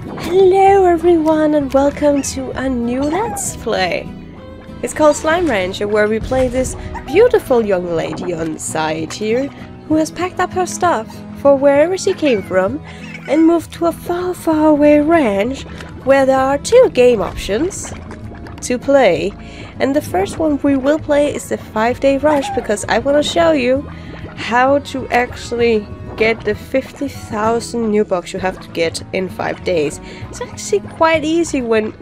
Hello everyone and welcome to a new Let's Play. It's called Slime Rancher, where we play this beautiful young lady on the side here who has packed up her stuff for wherever she came from and moved to a far away ranch where there are two game options to play. And the first one we will play is the 5-day rush, because I want to show you how to actually get the 50,000 new bucks you have to get in 5 days. It's actually quite easy when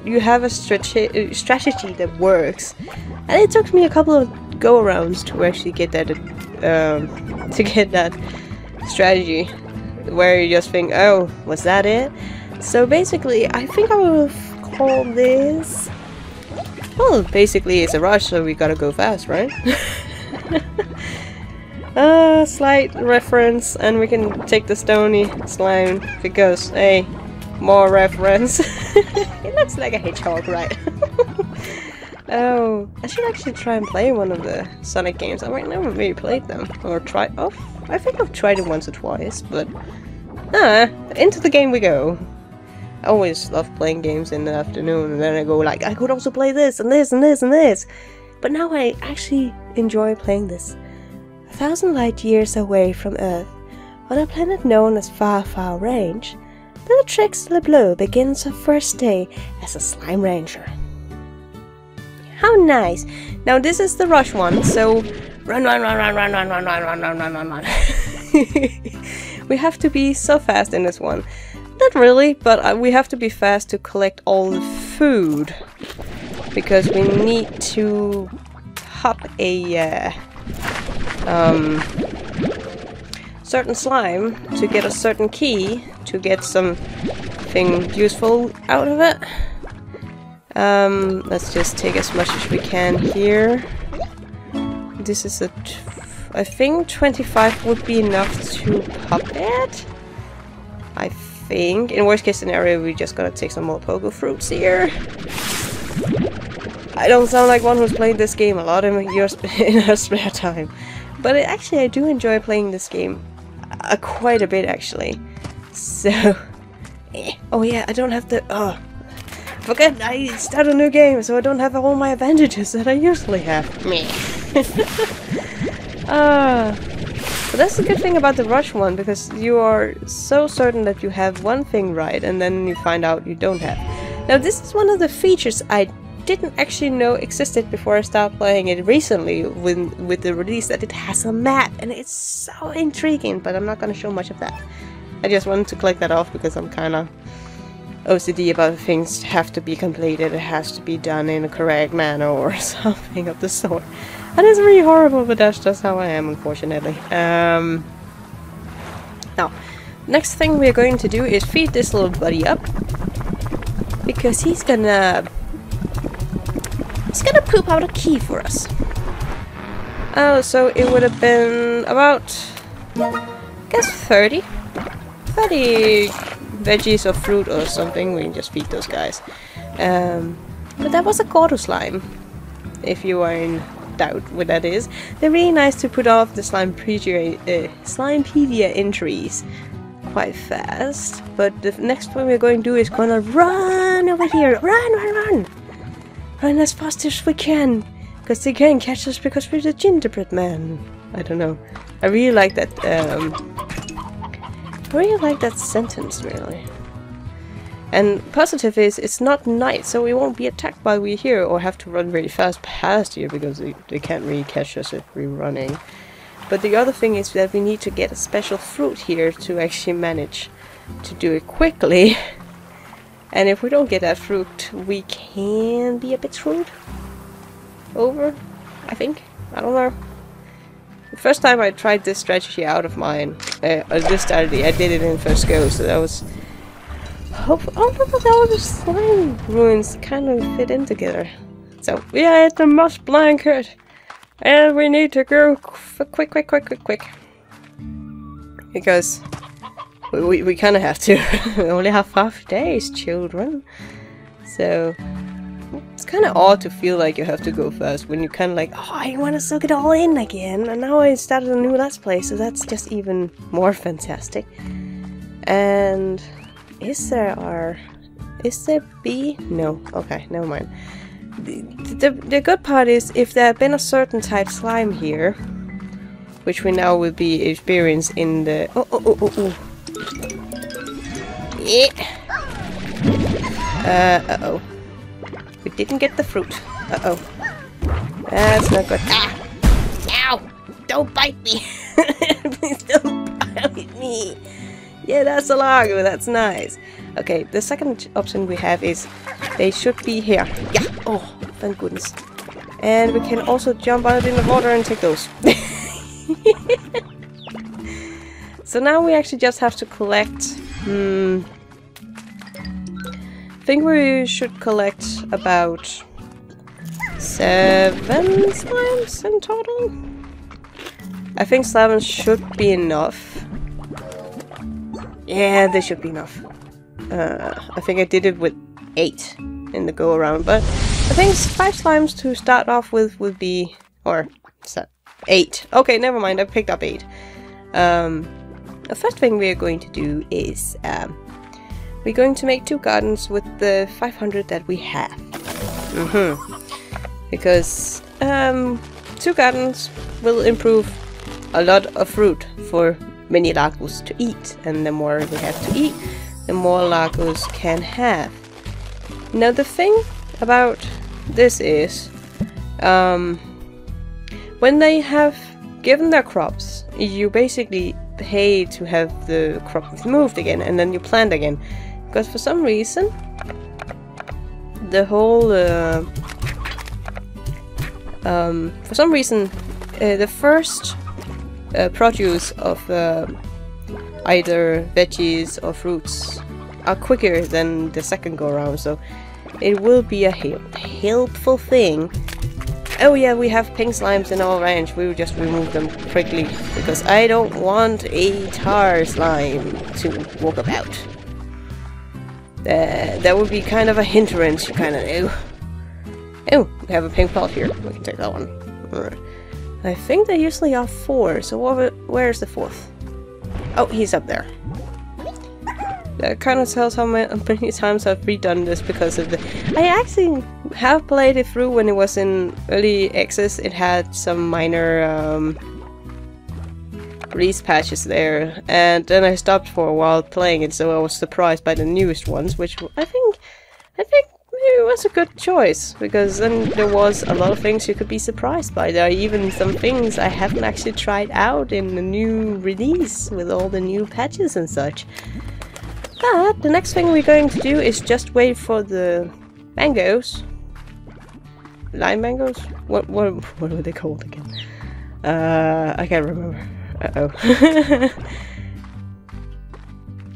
you have a strategy that works. And it took me a couple of go-arounds to actually get that strategy where you just think, oh, was that it? So basically, I think I will call this... Well, basically it's a rush, so we gotta go fast, right? Slight reference, and we can take the stony slime because, hey, more reference. It looks like a hedgehog, right? Oh, I should actually try and play one of the Sonic games. I might never really played them or tried. Oh, I think I've tried it once or twice, but into the game we go. I always love playing games in the afternoon, and then I go like, I could also play this and this and this and this. But now I actually enjoy playing this. 1,000 light years away from Earth, on a planet known as Far Range, Bellatrix LeBleu begins her first day as a Slime Ranger. How nice! Now this is the rush one, so run. We have to be so fast in this one. Not really, but we have to be fast to collect all the food, because we need to hop a certain slime to get a certain key to get something useful out of it. Let's just take as much as we can here. This is I think 25 would be enough to pop it. I think. In worst case scenario, we just gotta take some more pogo fruits here. I don't sound like one who's played this game a lot in her spare time. But actually, I do enjoy playing this game quite a bit, actually. So, oh yeah, I don't have to. Oh, forget I start a new game, so I don't have all my advantages that I usually have. Me. But that's the good thing about the rush one, because you are so certain that you have one thing right, and then you find out you don't have. Now, this is one of the features I didn't actually know existed before I started playing it recently with the release, that it has a map, and it's so intriguing, but I'm not gonna show much of that. I just wanted to click that off because I'm kinda OCD about things have to be completed, it has to be done in a correct manner or something of the sort. And it's really horrible, but that's just how I am, unfortunately. Now, next thing we're going to do is feed this little buddy up, because he's gonna poop out a key for us. Oh, so it would have been about, I guess 30 veggies or fruit or something. We can just feed those guys. But that was a Gordo slime, if you are in doubt what that is. They're really nice to put off the Slimepedia entries quite fast. But the next thing we're going to do is gonna run over here. Run! Run as fast as we can, because they can't catch us because we're the gingerbread man. I don't know. I really like that. I really like that sentence, really. And positive is it's not night, so we won't be attacked while we're here or have to run really fast past here, because they can't really catch us if we're running. But the other thing is that we need to get a special fruit here to actually manage to do it quickly. And if we don't get that fruit, we can be a bit screwed over, I think. I don't know. The first time I tried this strategy out of mine, this strategy, I did it in first go, so that was... Oh, look at all the slime ruins kind of fit in together. So, we are at the moss blanket, and we need to go quick. Because we kind of have to. We only have 5 days, children. So, it's kind of odd to feel like you have to go fast when you kind of like, oh, I want to soak it all in again. And now I started a new Let's Play, so that's just even more fantastic. And Is there B? No. Okay, never mind. The good part is if there had been a certain type slime here, which we now will be experienced in the yeah. Uh-oh. We didn't get the fruit. Uh-oh. That's not good. Ah! Ow! Don't bite me! Please don't bite me! Yeah, that's a lago. That's nice. Okay, the second option we have is they should be here. Yeah! Oh, thank goodness. And we can also jump out in the water and take those. So now we actually just have to collect... I think we should collect about 7 slimes in total. I think 7 should be enough. Yeah, they should be enough. I think I did it with 8 in the go around, but I think 5 slimes to start off with would be, or 8. Okay, never mind, I picked up 8. The first thing we are going to do is we're going to make 2 gardens with the 500 that we have. Because 2 gardens will improve a lot of fruit for many lagos to eat, and the more we have to eat, the more lagos can have. Now the thing about this is, when they have given their crops, you basically pay to have the crop removed again, and then you plant again. Because for some reason, the whole the first produce of either veggies or fruits are quicker than the second go around, so it will be a helpful thing. Oh yeah, we have pink slimes in our ranch. We will just remove them quickly because I don't want a tar slime to walk about. That would be kind of a hindrance, you kind of know. Oh, we have a pink pot here. We can take that one. Right. I think there usually are 4, so where's the 4th? Oh, he's up there. That kind of tells how many times I've redone this because of the... I actually have played it through when it was in early access. It had some minor release patches there, and then I stopped for a while playing it, so I was surprised by the newest ones, which I think it was a good choice, because then there was a lot of things you could be surprised by. There are even some things I haven't actually tried out in the new release with all the new patches and such. But the next thing we're going to do is just wait for the mangoes. Lime mangoes? What were they called again? I can't remember. Uh-oh.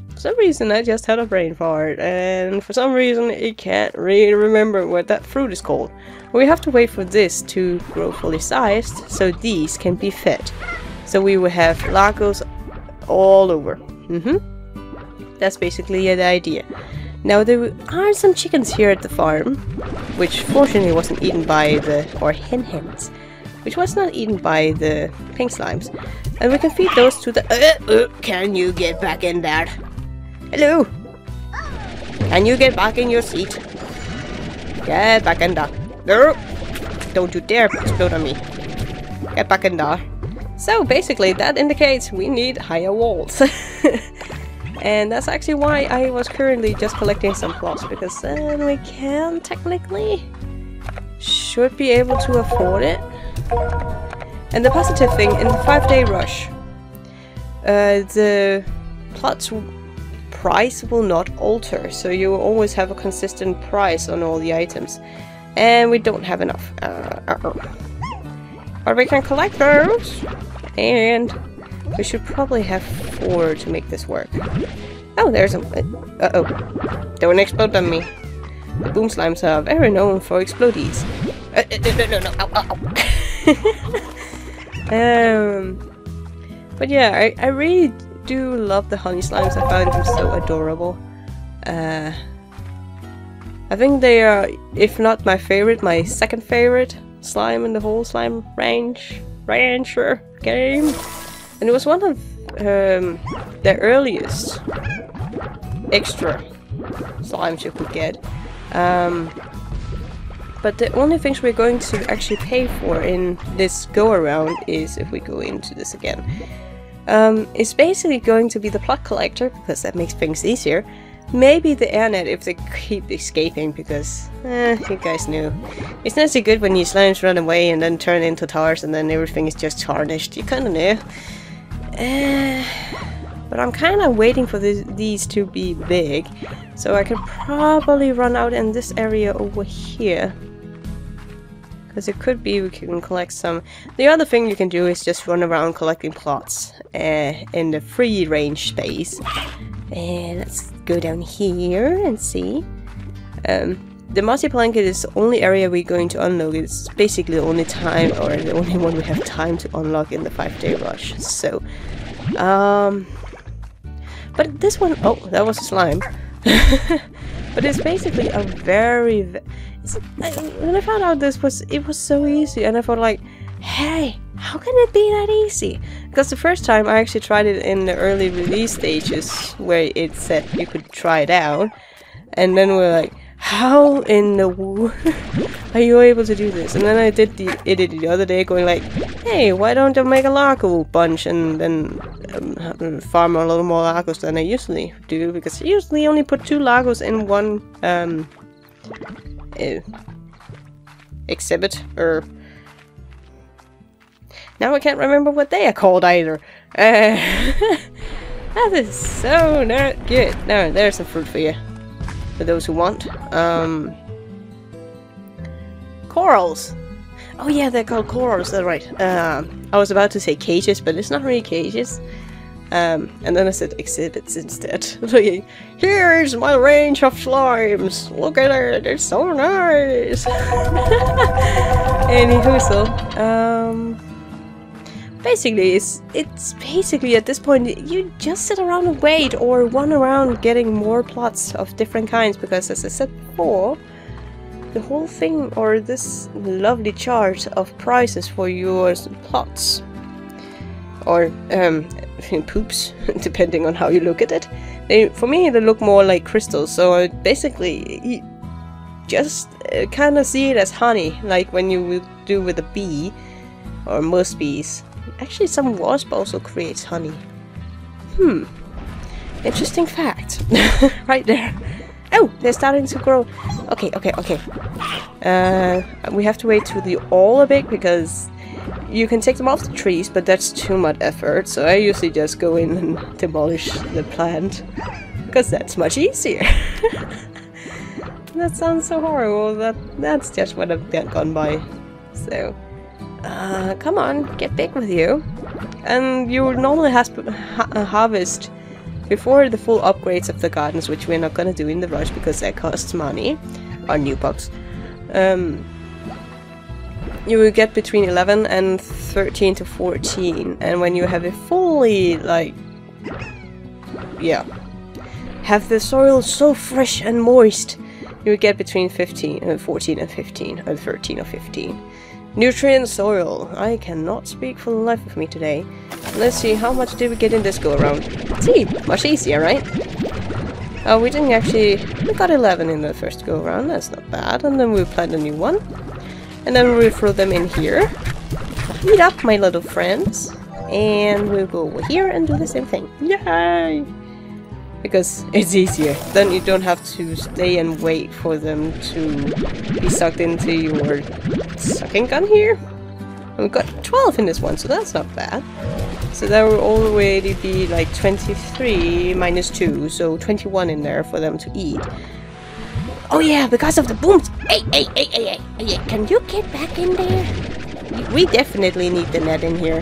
For some reason I just had a brain fart, and for some reason I can't really remember what that fruit is called. We have to wait for this to grow fully sized, so these can be fed. So we will have lagos all over. That's basically the idea. Now there are some chickens here at the farm, which fortunately wasn't eaten by the, or hens, which was not eaten by the pink slimes. And we can feed those to the... can you get back in there? Hello! Can you get back in your seat? Get back in there. No! Don't you dare explode on me. Get back in there. So basically that indicates we need higher walls. And that's actually why I was currently just collecting some plots, because then we can technically should be able to afford it. And the positive thing, in the 5-day rush, the plots price will not alter, so you will always have a consistent price on all the items. And we don't have enough. But we can collect those, and we should probably have 4 to make this work. Oh, there's a... uh-oh. Don't explode on me. The boom slimes are very known for explodies. No. Ow. But yeah, I really do love the honey slimes. I find them so adorable. I think they are, if not my favorite, my second favorite slime in the whole slime rancher game. And it was one of the earliest extra slimes you could get. But the only things we're going to actually pay for in this go-around is, if we go into this again, it's basically going to be the plot collector, because that makes things easier. Maybe the airnet if they keep escaping, because, you guys knew. It's not so good when your slimes run away and then turn into tars and then everything is just tarnished. You kinda knew. But I'm kinda waiting for these to be big, so I can probably run out in this area over here. Because it could be we can collect some. The other thing you can do is just run around collecting plots in the free range space. And let's go down here and see. The mossy blanket is the only area we're going to unlock. It's basically the only time, or the only one we have time to unlock in the 5-day rush. So, but this one, oh, that was a slime. But it's basically a very. When I found out it was so easy, and I thought like, hey, how can it be that easy? Because the first time I actually tried it in the early release stages, where it said you could try it out, and then we're like, how in the are you able to do this? And then I did the other day, going like, hey, why don't I make a Lago bunch and then farm a little more Lagos than I usually do, because I usually only put 2 Lagos in one exhibit, or now I can't remember what they are called either. That is so not good. No, there's some fruit for you, for those who want. Corals. Oh yeah, they're called corals, that's right. I was about to say cages, but it's not really cages. And then I said exhibits instead. Like, here's my range of slimes. Look at it, it's so nice. Anywho, so basically, it's basically at this point you just sit around and wait, or run around getting more plots of different kinds. Because as I said before, the whole thing, or this lovely chart of prices for your plots, or poops, depending on how you look at it. For me, they look more like crystals, so basically you just kind of see it as honey, like when you would do with a bee, or most bees. Actually, some wasp also creates honey. Interesting fact. Right there. Oh, they're starting to grow. Okay. We have to wait till they're all big, because you can take them off the trees, but that's too much effort, so I usually just go in and demolish the plant, because that's much easier. That sounds so horrible, that's just what I've gone by. So, come on, get big with you. And you normally harvest before the full upgrades of the gardens, which we're not gonna do in the rush, because that costs money, on new box. You will get between 11 and 13 to 14, and when you have it fully, like, yeah, have the soil so fresh and moist, you will get between 14 and 15, or 13 or 15. Nutrient soil. I cannot speak for the life of me today. Let's see, how much did we get in this go around? See, much easier, right? Oh, we didn't actually, we got 11 in the first go around, that's not bad, and then we'll plant a new one. And then we'll throw them in here. Eat up, my little friends. And we'll go over here and do the same thing. Yay! Because it's easier. Then you don't have to stay and wait for them to be sucked into your sucking gun here. And we've got 12 in this one, so that's not bad. So that will already be like 23 minus 2, so 21 in there for them to eat. Oh yeah, because of the booms! Hey, can you get back in there? We definitely need the net in here.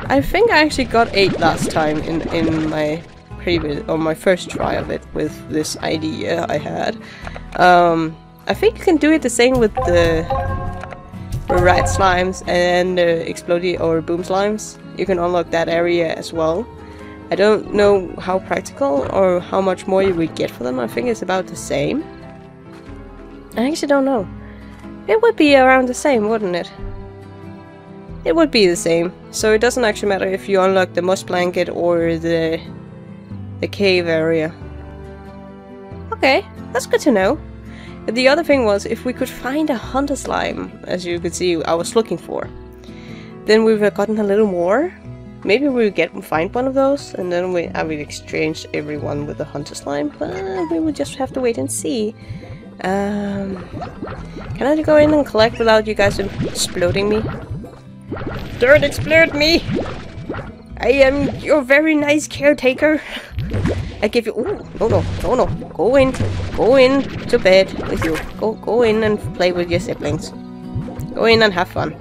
I think I actually got 8 last time in my previous, or my first try of it with this idea I had. I think you can do it the same with the rat slimes and the explodey or boom slimes. You can unlock that area as well. I don't know how practical or how much more you would get for them. I think it's about the same. I actually don't know. It would be around the same, wouldn't it? It would be the same. So it doesn't actually matter if you unlock the moss blanket or the the cave area. Okay, that's good to know. The other thing was, if we could find a hunter slime, as you could see I was looking for, then we would have gotten a little more. Maybe we would find one of those, and then I would exchange everyone with a hunter slime, but we would just have to wait and see. Can I go in and collect without you guys exploding me? Don't explode me! I am your very nice caretaker. I give you. Ooh, no. Go in to bed with you. Go in and play with your siblings. Go in and have fun.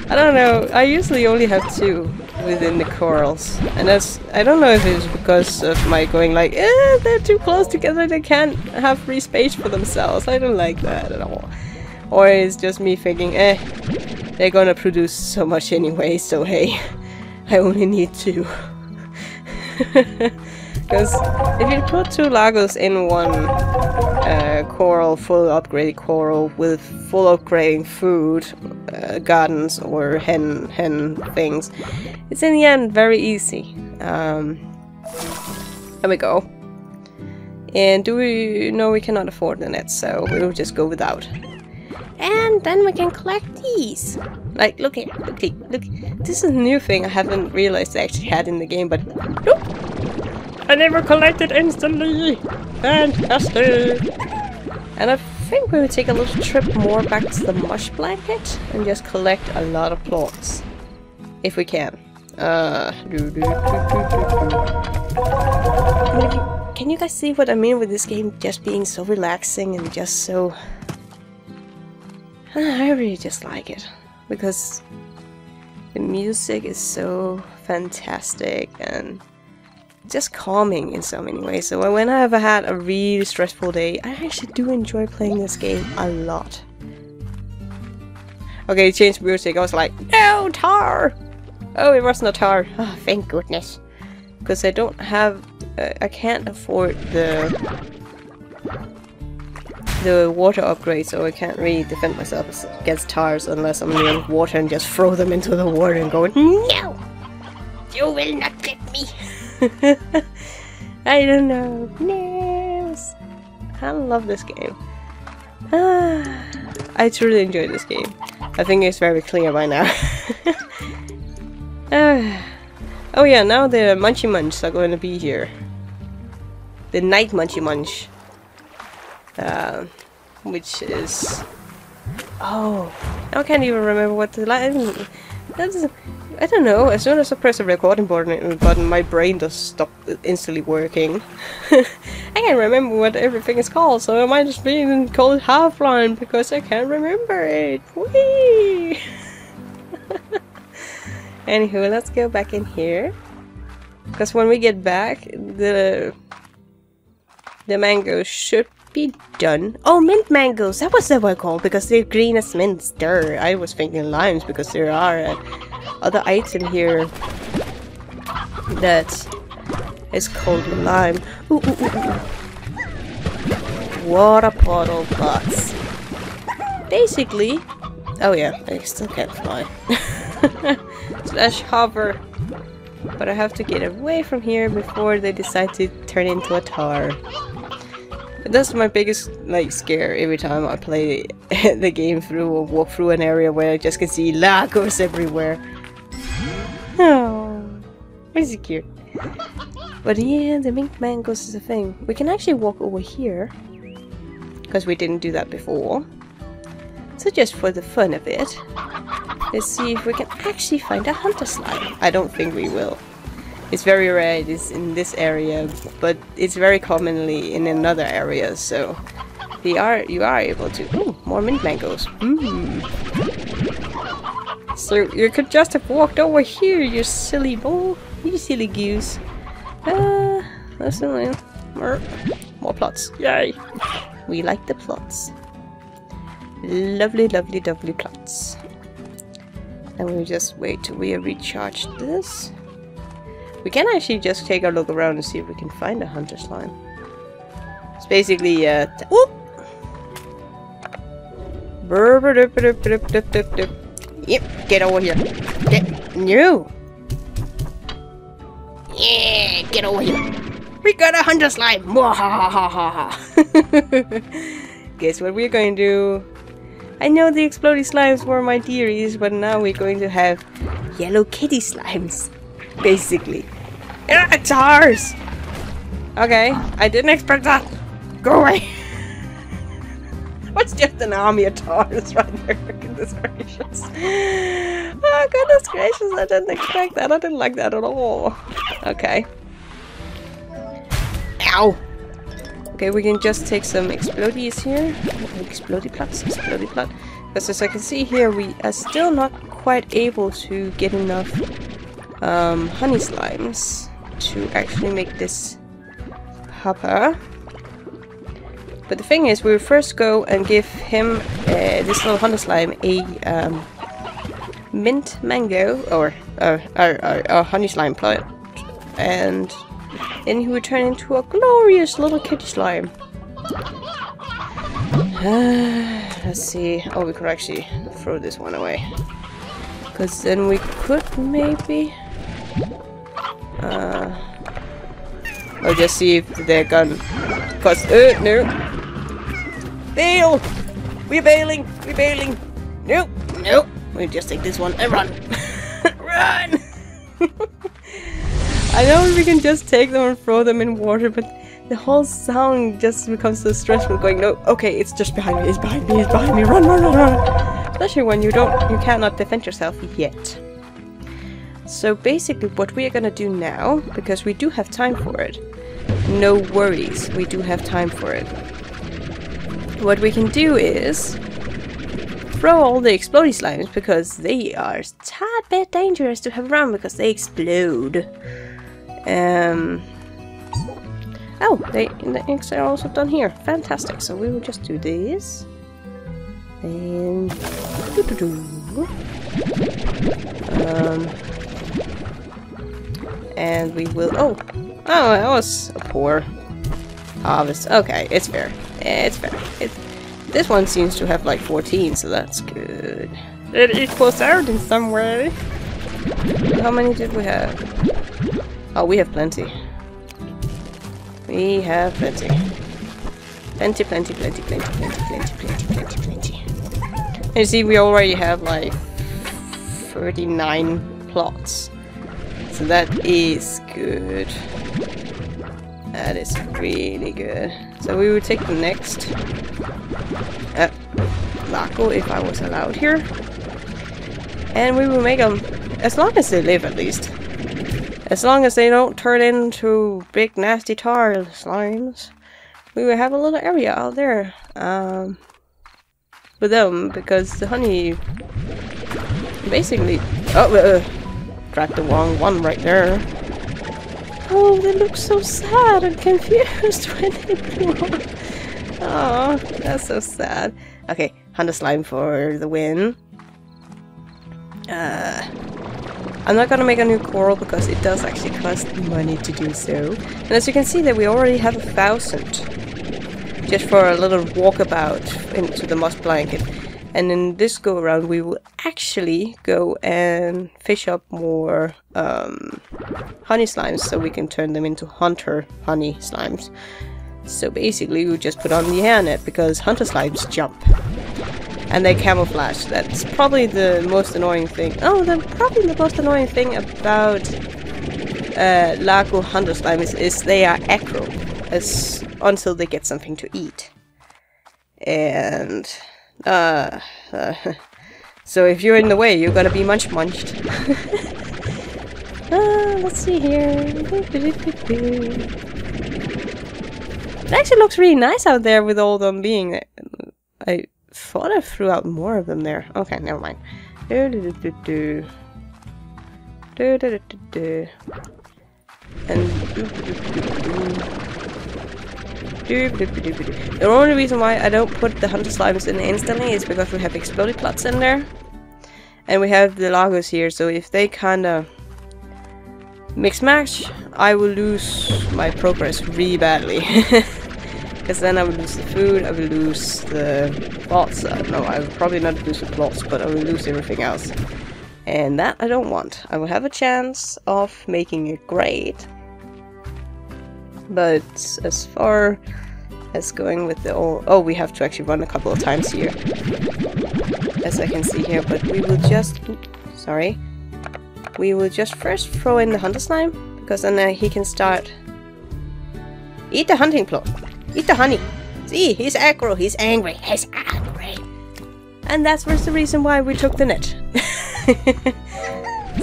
I don't know. I usually only have 2 within the corals, and I don't know if it's because of my going like, they're too close together. They can't have free space for themselves. I don't like that at all. Or it's just me thinking, they're gonna produce so much anyway. So hey, I only need 2. Because if you put 2 lagos in one coral, full upgraded coral with full upgrading food, gardens or hen things, it's in the end very easy. There we go. And do we know we cannot afford the net, so we will just go without. And then we can collect these. Like, look here, look. This is a new thing I haven't realized I actually had in the game, but nope. I never collected instantly. Fantastic. And I think we will take a little trip more back to the mush blanket and just collect a lot of plants, if we can. Can you guys see what I mean with this game just being so relaxing and just so... I really just like it, because the music is so fantastic and just calming in so many ways. So when I have had a really stressful day, I actually do enjoy playing this game a lot. Okay, change music. I was like, no, tar! Oh, it wasn't a tar. Oh, thank goodness. Because I don't have... I can't afford the water upgrade, so I can't really defend myself against tars unless I'm near water and just throw them into the water and go, no! You will not get me! I don't know. No! I love this game. I truly enjoy this game. I think it's very clear by now. Oh yeah, now the Munchy Munch are going to be here. The Night Munchy Munch. Which is... Oh, I can't even remember what the line... I don't know, as soon as I press the recording button, my brain just stopped instantly working. I can't remember what everything is called, so I might just be called Half-Line because I can't remember it. Whee! Anywho, let's go back in here. Because when we get back, the mangoes should be done. Oh, mint mangoes! That was what they're called, because they're green as mints. Duh. I was thinking limes, because there are other item here that is called lime. Ooh, ooh, ooh, ooh. Water portal pots. Basically... Oh yeah, I still can't fly. Slash hover. But I have to get away from here before they decide to turn into a tar. That's my biggest scare every time I play the game through or walk through an area where I just can see lagos everywhere. Oh, it's cute. But yeah, the mint mangoes is a thing. We can actually walk over here, because we didn't do that before. So just for the fun of it, let's see if we can actually find a hunter slime. I don't think we will. It's very rare it is in this area, but it's very commonly in another area, so you are able to... Ooh, more mint mangoes. So you could just have walked over here, you silly bull. You silly goose. Listen, more plots. Yay! We like the plots. Lovely, lovely, lovely plots. And we'll just wait till we recharge this. We can actually just take a look around and see if we can find a hunter slime. It's basically whoop! Yep, get over here. Get no. Yeah, get over here. We got a hunter slime. Guess what we're going to do? I know the exploding slimes were my dearies, but now we're going to have yellow kitty slimes. Basically. It's ours! Okay, I didn't expect that. Go away. What's just an army of tars right there? Goodness gracious. Oh, goodness gracious, I didn't expect that. I didn't like that at all. Okay. Ow! Okay, we can just take some explodies here. Explodey plots. Because as I can see here, we are still not quite able to get enough honey slimes to actually make this hopper. But the thing is, we will first go and give him this little honey slime a mint mango or honey slime plant, and then he will turn into a glorious little kitty slime. Let's see. Oh, we could actually throw this one away, because then we could maybe I'll just see if they're gone. Cause no. Bail! We're bailing! We're bailing! Nope! Nope! We'll just take this one and run! Run! I know we can just take them and throw them in water, but the whole sound just becomes so stressful going, no, okay, it's just behind me, it's behind me, it's behind me, run, run, run, run! Especially when you cannot defend yourself yet. So basically what we are gonna do now, because we do have time for it, no worries, we do have time for it. What we can do is throw all the explodey slimes, because they are a tad bit dangerous to have around because they explode. Oh, the inks are also done here. Fantastic. So we will just do this. And and we will that was a poor harvest. Okay, it's fair. It's fair. This one seems to have like 14, so that's good. It equals out in some way. How many did we have? Oh, we have plenty. We have plenty. Plenty. And you see, we already have like 39 plots. So that is good. That is really good. So we will take the next Laco, if I was allowed here. And we will make them, as long as they live at least. As long as they don't turn into big nasty tar slimes, we will have a little area out there with them, because the honey basically... Trapped the wrong one right there. Oh, they look so sad and confused when they blow. Oh, that's so sad. Okay, hunter slime for the win. I'm not gonna make a new coral because it does actually cost money to do so. And as you can see that we already have 1,000 just for a little walkabout into the moss blanket. And in this go around we will actually go and fish up more honey slimes so we can turn them into hunter honey slimes. So basically we just put on the hairnet because hunter slimes jump. And they camouflage. That's probably the most annoying thing. Oh, probably the most annoying thing about Lago hunter slimes is they are aggro until they get something to eat. And so if you're in the way, you're gonna be munched. Let's see here. It actually looks really nice out there with all them being there. I thought I threw out more of them there. Okay, never mind. And the only reason why I don't put the hunter slimes in instantly is because we have exploded plots in there. And we have the lagos here, so if they kinda mix match, I will lose my progress really badly. Because then I will lose the food, I will lose the plots. No, I will probably not lose the plots, but I will lose everything else. And that I don't want. I will have a chance of making it great. But as far as going with the old... Oh, we have to actually run a couple of times here. As I can see here, but we will just... Sorry. We will just first throw in the hunter slime, because then he can start... Eat the hunting plot. Eat the honey. See, he's aggro, he's angry, he's angry. And that was the reason why we took the net.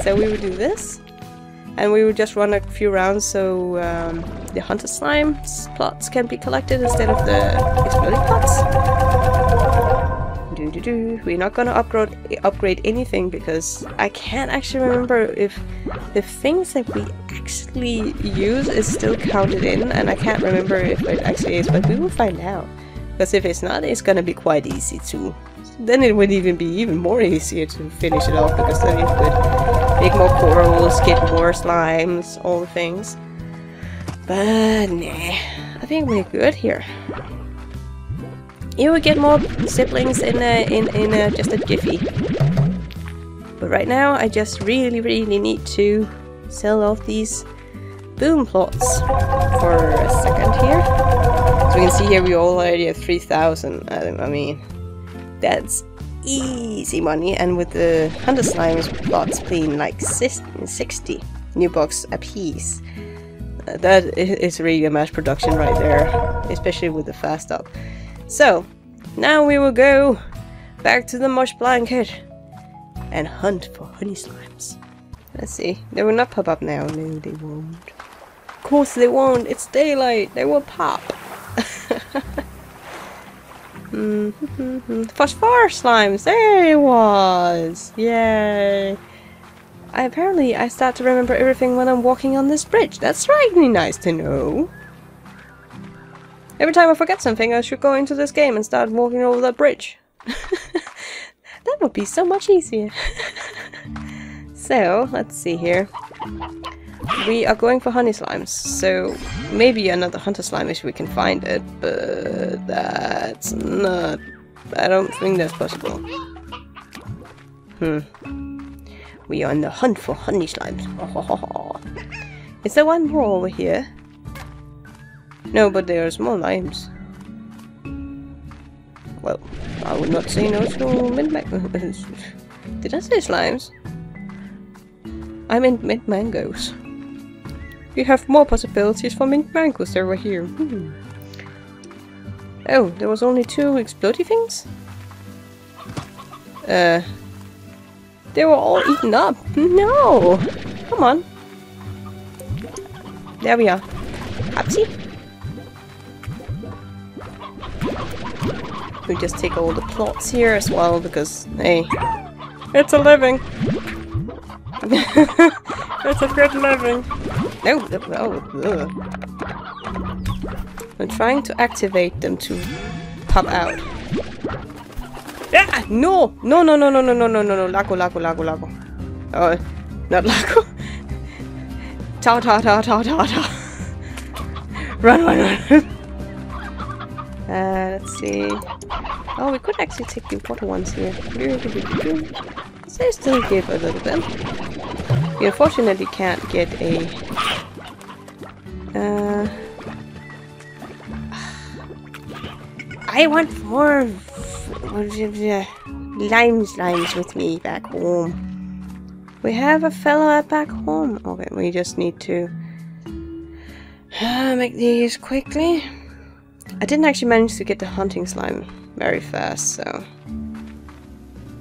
So we would do this. And we would just run a few rounds so the hunter slime plots can be collected instead of the exploding plots. We're not gonna upgrade anything because I can't actually remember if the things that we actually use is still counted in, and I can't remember if it actually is, but we will find out. Because if it's not, it's gonna be quite easy too. Then it would even be even more easier to finish it off, because then you could make more corals, get more slimes, all the things. But nah, I think we're good here. You will get more siblings in just a jiffy. But right now, I just really need to sell off these boom plots for a second here. So you can see here we already have 3,000. I mean, that's easy money. And with the hunter slimes plots being like 60 new bucks a piece, that is really a mass production right there, especially with the fast up. So, now we will go back to the mush blanket and hunt for honey slimes. Let's see. They will not pop up now. No, they won't. Of course they won't. It's daylight. They will pop. Phosphorus slimes. There it was. Yay. I start to remember everything when I'm walking on this bridge. That's really nice to know. Every time I forget something, I should go into this game and start walking over that bridge. That would be so much easier. So, let's see here. We are going for honey slimes, so maybe another hunter slime if we can find it, but that's not... I don't think that's possible. We are on the hunt for honey slimes. Is there one more over here? No, but there are small limes. Well, I would not say no to mint mangoes. Did I say slimes? I meant mint mangoes. You have more possibilities for mint mangoes over here. Oh, there was only 2 explodey things? They were all eaten up. No! Come on. There we are. Upsie. We just take all the plots here as well, because, hey, it's a living. It's a good living. No, I'm trying to activate them to pop out. Ah, no, Lago. Oh, not Lago. Ta. Run. Let's see. Oh, we could actually take the water ones here. They still give a little bit. We unfortunately can't get a... I want more slimes with me back home. We have a fella back home. Okay, we just need to make these quickly. I didn't actually manage to get the hunting slime very fast, so...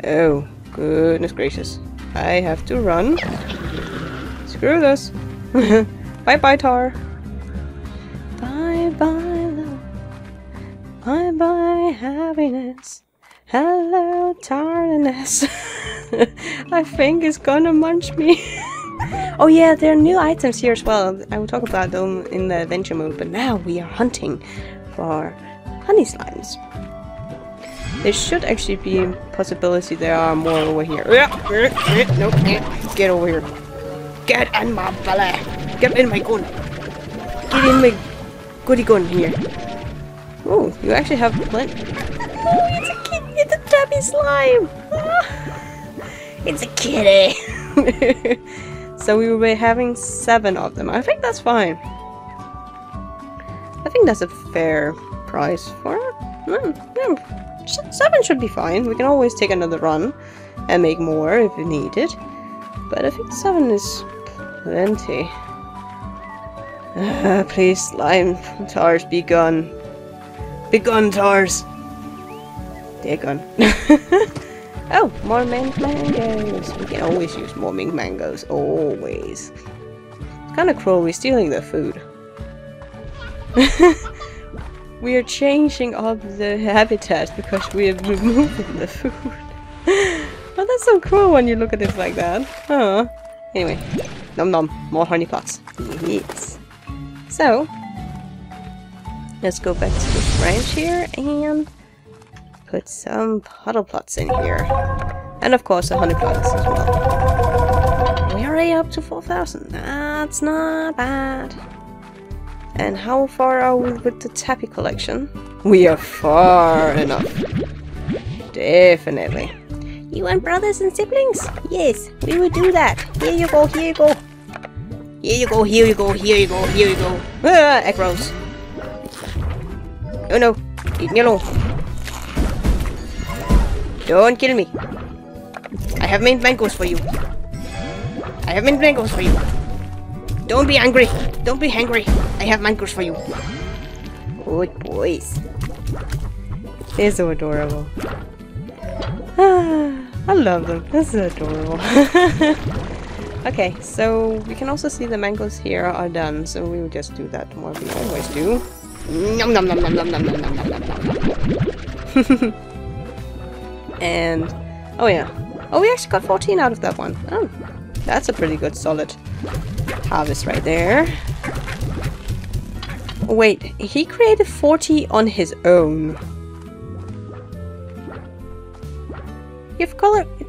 Oh, goodness gracious. I have to run. Screw this. Bye-bye, Tar. Bye-bye, love. Bye-bye, happiness. Hello, tiredness. I think it's gonna munch me. Oh yeah, there are new items here as well. I will talk about them in the adventure mode, but now we are hunting for honey slimes. There should actually be a possibility there are more over here. Nope, get over here. Get in my belly. Get in my gun. Get in my goody gun here. Oh, you actually have plenty. Oh, it's a kid. It's a tabby slime. It's a kitty! So we will be having 7 of them. I think that's fine. I think that's a fair price for it. Yeah. 7 should be fine. We can always take another run and make more if we need it. But I think 7 is plenty. Please, slime tars, be gone. Be gone, tars! They're gone. Oh, more mint mangoes. We can always use more mint mangoes. Always. It's kind of cruel. We're stealing their food. We are changing up the habitat because we are removing the food. Oh, that's so cool when you look at it like that. Huh. Anyway. Nom nom. More honey pots. Yes. So, let's go back to this branch here and put some puddle plots in here. And of course the honey plots as well. We're already up to 4,000. That's not bad. And how far are we with the tappy collection? We are far enough. Definitely. You want brothers and siblings? Yes, we will do that. Here you go, here you go. Here you go, here you go, here you go, here you go. Ah, egg rolls. Oh no, leave me alone. Don't kill me. I have mint mangoes for you. I have mint mangoes for you. Don't be angry. Don't be hungry. I have mangoes for you. Good boys. They're so adorable. I love them. This is adorable. Okay, so we can also see the mangoes here are done, so we will just do that what we always do. Nom nom nom nom nom nom nom nom nom nom. And oh yeah. Oh, we actually got 14 out of that one. Oh, that's a pretty good solid harvest right there. Wait, he created 40 on his own.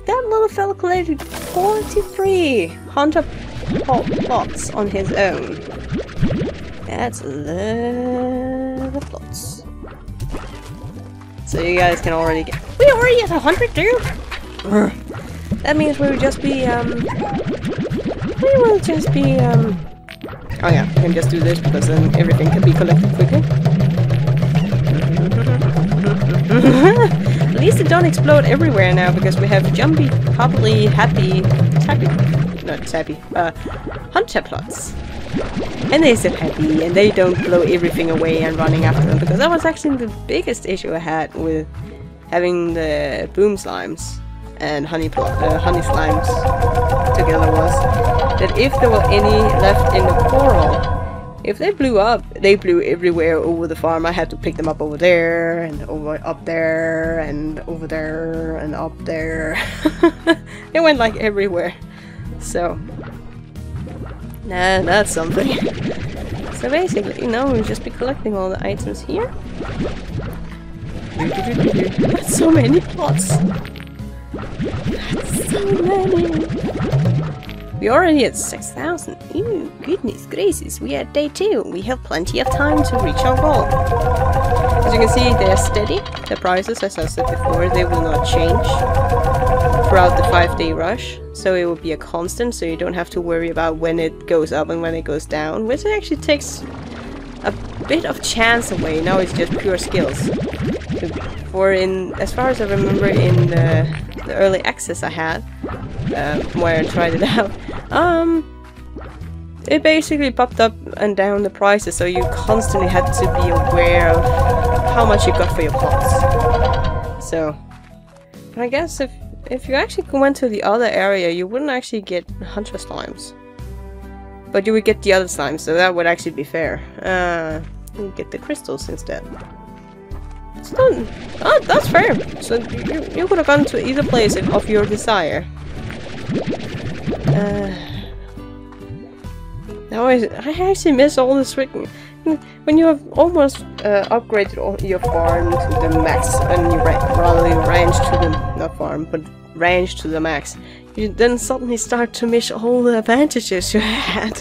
That little fella collected 43 hunter plots on his own. That's a lot of plots. So you guys can already get. We already at 100 too. That means we will just be oh yeah, we can just do this because then everything can be collected quicker. At least it don't explode everywhere now because we have jumpy, probably happy, hunter plots. And they're so happy and they don't blow everything away and running after them, because that was actually the biggest issue I had with having the boom slimes and honey slimes together, was that if there were any left in the coral, if they blew up, they blew everywhere over the farm. I had to pick them up over there, and up there, and over there, and up there. They went like everywhere. So, nah, that's something. So basically, you know, we'll just be collecting all the items here. That's so many plots. That's so many. We're already at 6,000. Ew, goodness gracious. We are at day 2. We have plenty of time to reach our goal. As you can see, they're steady. The prices, as I said before, they will not change throughout the 5-day rush. So it will be a constant, so you don't have to worry about when it goes up and when it goes down, which actually takes a bit of chance away. Now it's just pure skills. As far as I remember, in the early access I had, where I tried it out, it basically popped up and down the prices, so you constantly had to be aware of how much you got for your plots. So, but I guess if you actually went to the other area, you wouldn't actually get hunter slimes, but you would get the other slimes, so that would actually be fair. You get the crystals instead. It's done. Oh, that's fair. So you could have gone to either place of your desire. Now I actually miss all this freaking. When you have almost upgraded your farm to the max, and you ranch to the not farm, but ranch to the max, you then suddenly start to miss all the advantages you had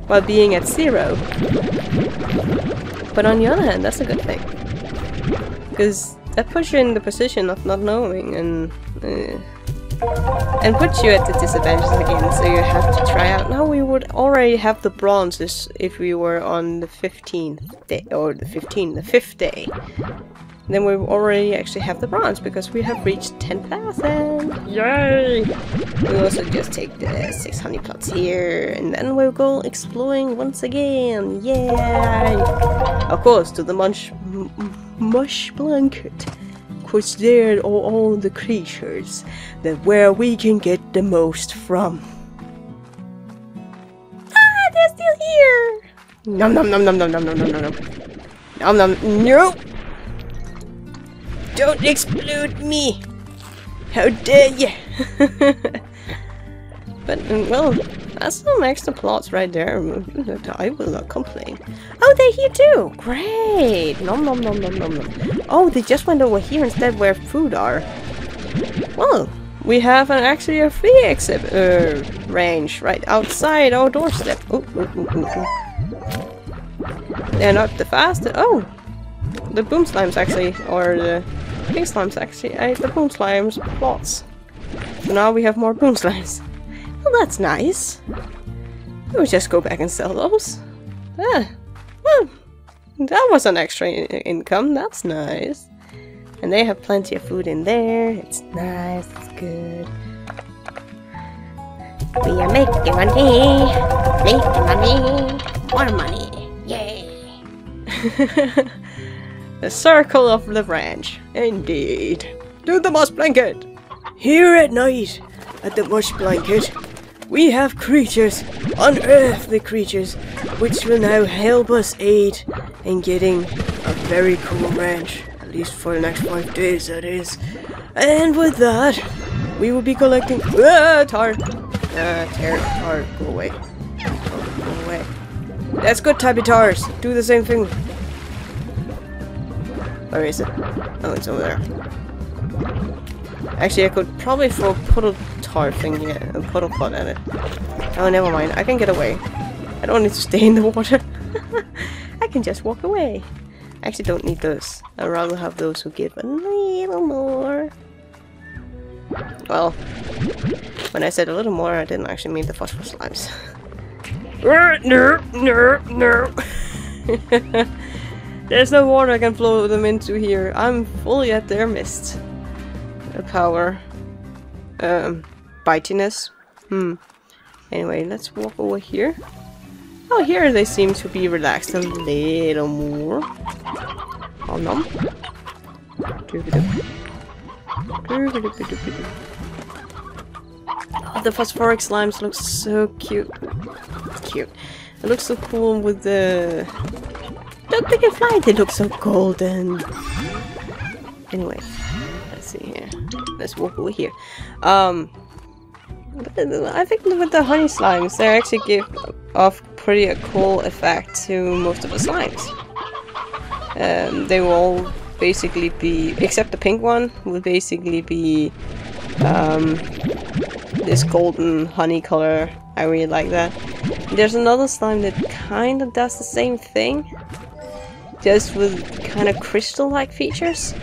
while being at 0. But on the other hand, that's a good thing, because that puts you in the position of not knowing, and and put you at the disadvantage again, so you have to try out. Now we would already have the bronzes if we were on the 15th day, or the 5th day. Then we already actually have the bronze, because we have reached 10,000! Yay! We'll also just take the 6 honey plots here, and then we'll go exploring once again! Yay! Of course, to the mush blanket. Cause there are all the creatures that where we can get the most from. Ah, they're still here! Nom nom nom nom nom nom nom nom nom nom. Nom nom no! Don't explode me! How dare you! But, well, that's some extra plots right there. I will not complain. Oh, they're here too! Great! Nom nom nom nom nom nom. Oh, they just went over here instead where food are. Well, we have actually a free exhibit range right outside our doorstep. Oh, oh, oh, oh, oh. They're not the fastest. Oh! The boom slimes actually, or the pink slimes actually ate the boom slimes plots. So now we have more boom slimes. Well, that's nice. We'll just go back and sell those. Ah, well, that was an extra income. That's nice. And they have plenty of food in there. It's nice. It's good. We are making money. Making money. More money. Yay. The circle of the ranch. Indeed. Do the moss blanket. Here at night, at the moss blanket, we have creatures, unearthly creatures, which will now help us aid in getting a very cool ranch, at least for the next 5 days, that is. And with that, we will be collecting tar. Tar, go away. Go away. That's good, type of tars. Do the same thing. Where is it? Oh, it's over there. Actually, I could probably throw a puddle tar thing here, a puddle pot at it. Oh, never mind. I can get away. I don't need to stay in the water. I can just walk away. I actually don't need those. I'd rather have those who give a little more. Well, when I said a little more, I didn't actually mean the phosphorus slimes. No, no, no. There's no water I can flow them into here. I'm fully at their mist. Power. Bitiness. Anyway, let's walk over here. Oh, here they seem to be relaxed a little more. Oh, no. Oh, the phosphoric slimes look so cute. Cute. It looks so cool with the... Look, they can fly! They look so golden! Anyway, let's see here. Let's walk over here. I think with the honey slimes, they actually give off pretty a cool effect to most of the slimes. They will all basically be, except the pink one, will basically be this golden honey color. I really like that. There's another slime that kind of does the same thing, just with kind of crystal-like features.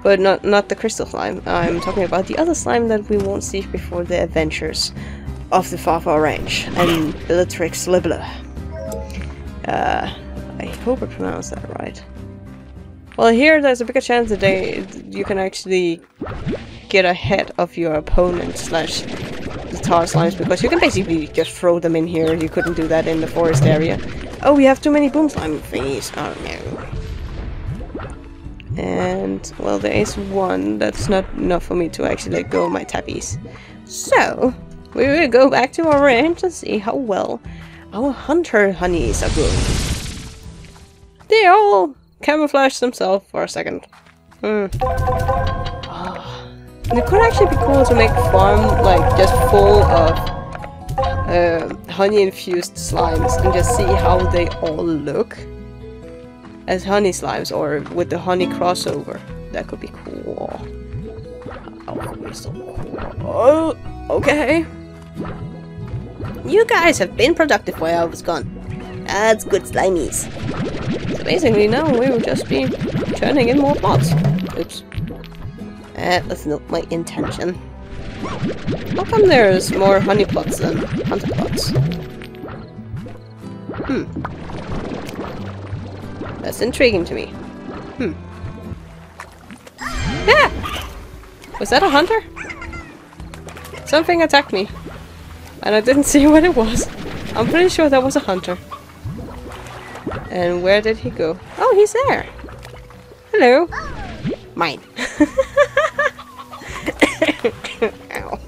But not the crystal slime. I'm talking about the other slime that we won't see before the adventures of the Far Range and Bellatrix Libla. I hope I pronounced that right. Well, here there's a bigger chance that you can actually get ahead of your opponent slash the tar slimes, because you can basically just throw them in here. You couldn't do that in the forest area. Oh, we have too many boom slime thingies. Oh no. And, well, there is one that's not enough for me to actually let go of my tappies. So, we will go back to our ranch and see how well our hunter honeys are growing. They all camouflage themselves for a second. Oh. It could actually be cool to make a farm, like, just full of honey-infused slimes and just see how they all look as honey slimes, or with the honey crossover. That could be cool. Oh, that would be so cool. Oh, okay. You guys have been productive while I was gone. That's good slimies. So basically now we will just be turning in more plots. Oops. That was not my intention. How come there's more honey plots than hunter plots? That's intriguing to me. Yeah! Was that a hunter? Something attacked me. And I didn't see what it was. I'm pretty sure that was a hunter. And where did he go? Oh, he's there! Hello! Mine. Ow.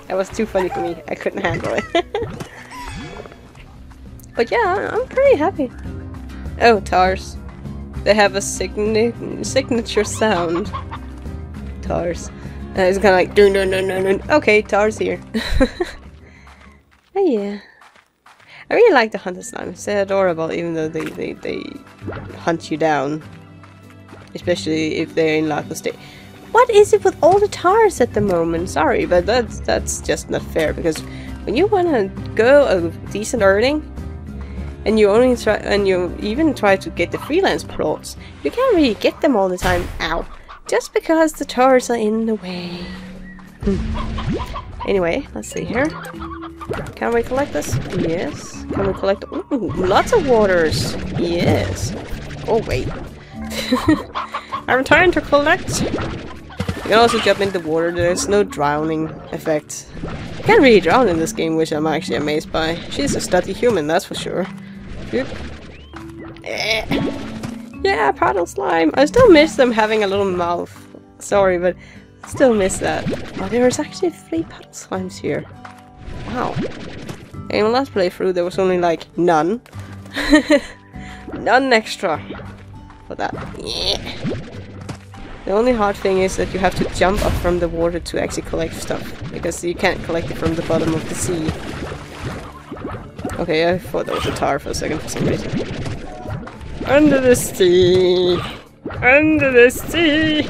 That was too funny for me. I couldn't handle it. But yeah, I'm pretty happy. Oh, tars. They have a signature sound. Tars. And it's kind of like dun dun dun dun dun. Okay, tars here. Oh yeah. I really like the hunter slimes. They're adorable, even though they hunt you down. Especially if they're in larval state. What is it with all the tars at the moment? Sorry, but that's just not fair, because when you wanna go a decent earning, and you even try to get the freelance plots, you can't really get them all the time. Ow. Just because the tars are in the way. Anyway, let's see here. Can we collect this? Yes. Can we collect... Ooh, lots of waters. Yes. Oh, wait. I'm trying to collect. You can also jump into the water. There's no drowning effect. You can't really drown in this game, which I'm actually amazed by. She's a study human, that's for sure. Yeah, paddle slime. I still miss them having a little mouth. Sorry, but I still miss that. Oh, there's actually 3 paddle slimes here. Wow. In the last playthrough, there was only like none. None extra for that. Yeah. The only hard thing is that you have to jump up from the water to actually collect stuff, because you can't collect it from the bottom of the sea. Okay, I thought that was a tar for a second for some reason. Under the sea! Under the sea!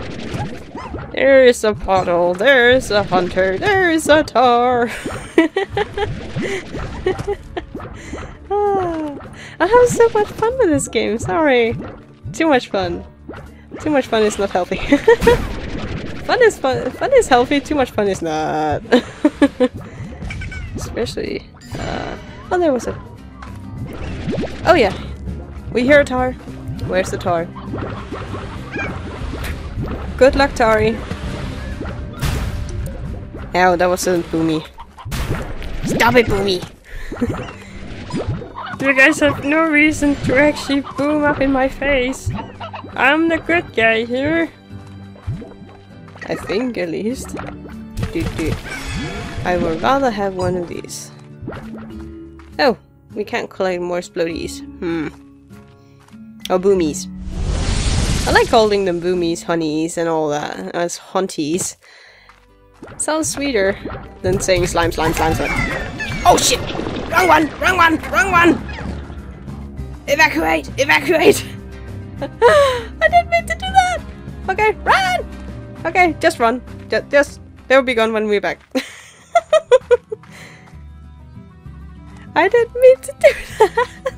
There is a puddle, there's a hunter, there's a tar! I have so much fun with this game, sorry! Too much fun. Too much fun is not healthy. Fun is fun. Fun is healthy, too much fun is not. Especially... oh, there was a... Oh yeah! We hear a tar. Where's the tar? Good luck, Tari. Ow, that wasn't Boomy. Stop it, Boomy! You guys have no reason to actually boom up in my face. I'm the good guy here. I think, at least. I would rather have one of these. Oh, we can't collect more explodies. Oh, boomies. I like calling them boomies, honeys, and all that as hunties. Sounds sweeter than saying slime, slime, slime, slime. Oh shit! Wrong one! Wrong one! Wrong one! Evacuate! Evacuate! I didn't mean to do that! Okay, run! Okay, just run. Just they'll be gone when we're back. I didn't mean to do that.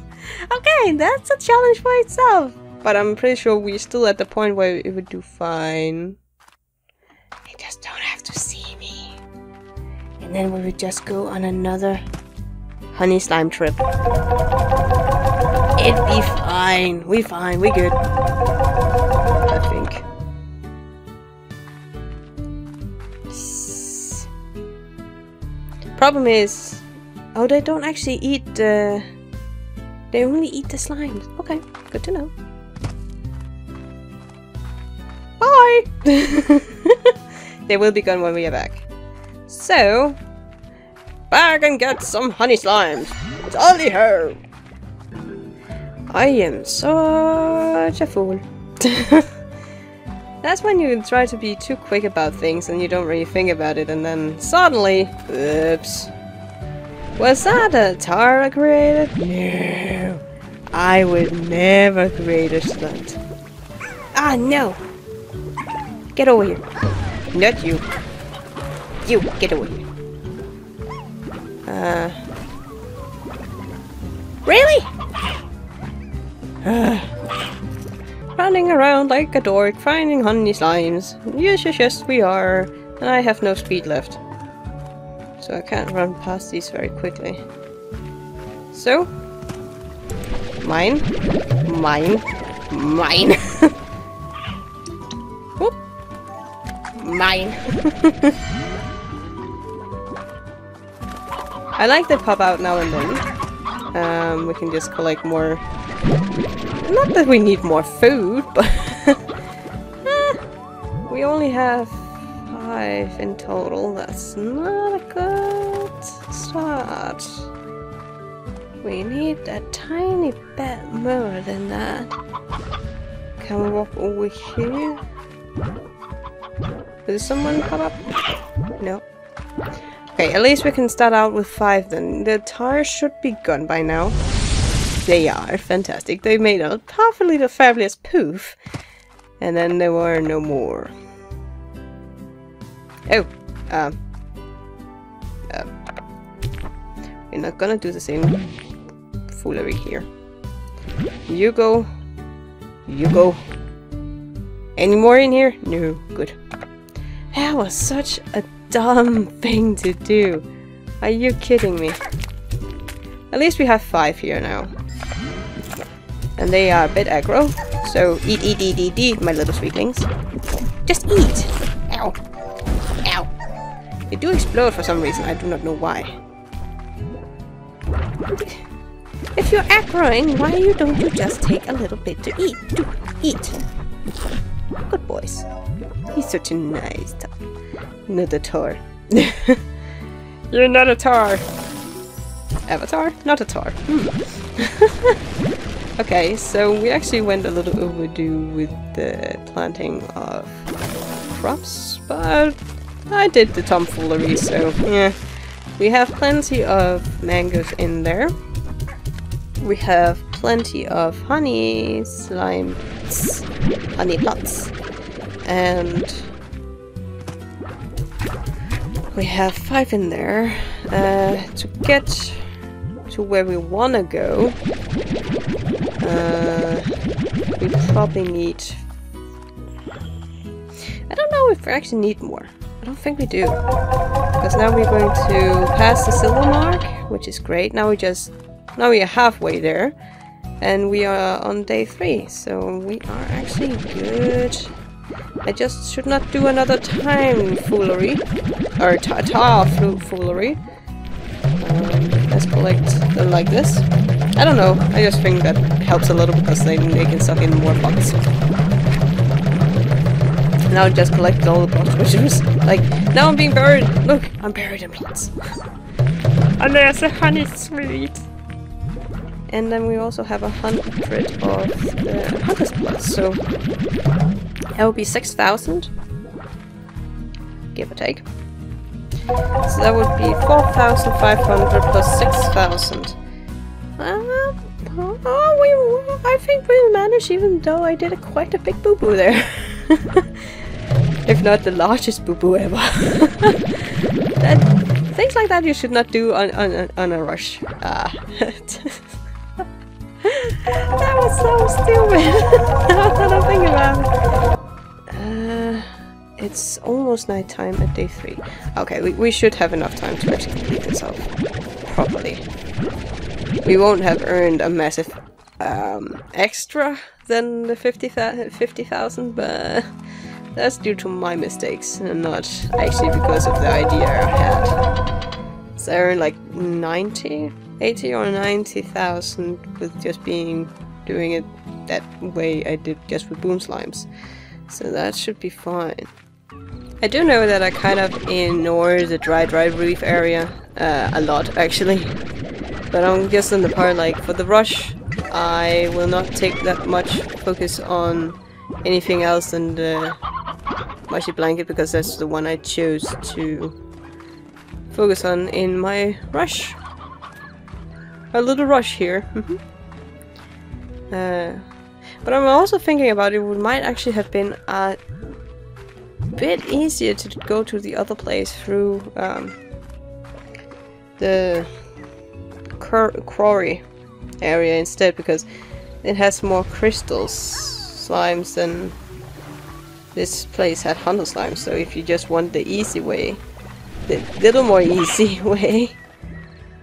Okay, that's a challenge by itself. But I'm pretty sure we're still at the point where it would do fine. They just don't have to see me. And then we would just go on another honey slime trip. It'd be fine. We're fine. We're good. I think. Problem is... Oh, they don't actually eat the... They only eat the slimes. Okay, good to know. Bye! They will be gone when we are back. So... Back and get some honey slimes! Tally ho! I am such a fool. That's when you try to be too quick about things and you don't really think about it, and then suddenly... Oops. Was that a tar I created? No. I would never create a stunt. Ah, no! Get over here. Not you. You, get over here. Really? Running around like a dork, finding honey slimes. Yes, yes, yes, we are. And I have no speed left. So I can't run past these very quickly. So... Mine. Mine. Mine. Whoop. Mine. I like they pop out now and then. We can just collect more. Not that we need more food, but we only have 5 in total. That's not a good start. We need a tiny bit more than that. Can we walk over here? Does someone pop up? No. Okay, at least we can start out with 5 then. The tires should be gone by now. They are fantastic. They made a perfectly the fabulous poof. And then there were no more. Oh, we're not gonna do the same foolery here. You go. You go. Any more in here? No. Good. That was such a dumb thing to do. Are you kidding me? At least we have 5 here now. And they are a bit aggro. So eat, eat, eat, eat, eat, my little sweetlings. Just eat! Ow! Ow! They do explode for some reason, I do not know why. If you're aggroing, why don't you just take a little bit to eat? Do eat! Good boys. He's such a nice tar. Not a tar. You're not a tar! Avatar? Not a tar. Okay, so we actually went a little overdue with the planting of crops, but I did the tomfoolery, so yeah. We have plenty of mangoes in there. We have plenty of honey slimes, honey plots, and we have 5 in there. To get to where we want to go, we probably need... I don't know if we actually need more. I don't think we do. Because now we're going to pass the silver mark, which is great. Now we are halfway there. And we are on day 3, so we are actually good. I just should not do another time foolery. Or tar foolery. Let's collect them like this. I don't know, I just think that helps a little because they can suck in more pots. Now I just collect all the pots, which is like, now I'm being buried! Look, I'm buried in plots. And there's a honey sweet! And then we also have 100 of the hunter's plots, so that will be 6,000. Give or take. So that would be 4,500 plus 6,000. I think we'll manage, even though I did quite a big boo-boo there. If not the largest boo-boo ever. Things like that you should not do on a rush. That was so stupid. Now that I think about it. It's almost night time at day 3. Okay, we should have enough time to actually complete this off properly. We won't have earned a massive extra than the 50,000, but that's due to my mistakes and not actually because of the idea I had. So I earned like 80 or 90,000 with just doing it that way I did just with boom slimes. So that should be fine. I do know that I kind of ignore the dry reef area a lot actually. But I'm just in the part like for the rush I will not take that much focus on anything else than the mushy blanket because that's the one I chose to focus on in my rush. A little rush here. But I'm also thinking about it might actually have been a bit easier to go to the other place through the quarry area instead because it has more crystals, slimes than this place had hunter slime, so if you just want the easy way, the little more easy way,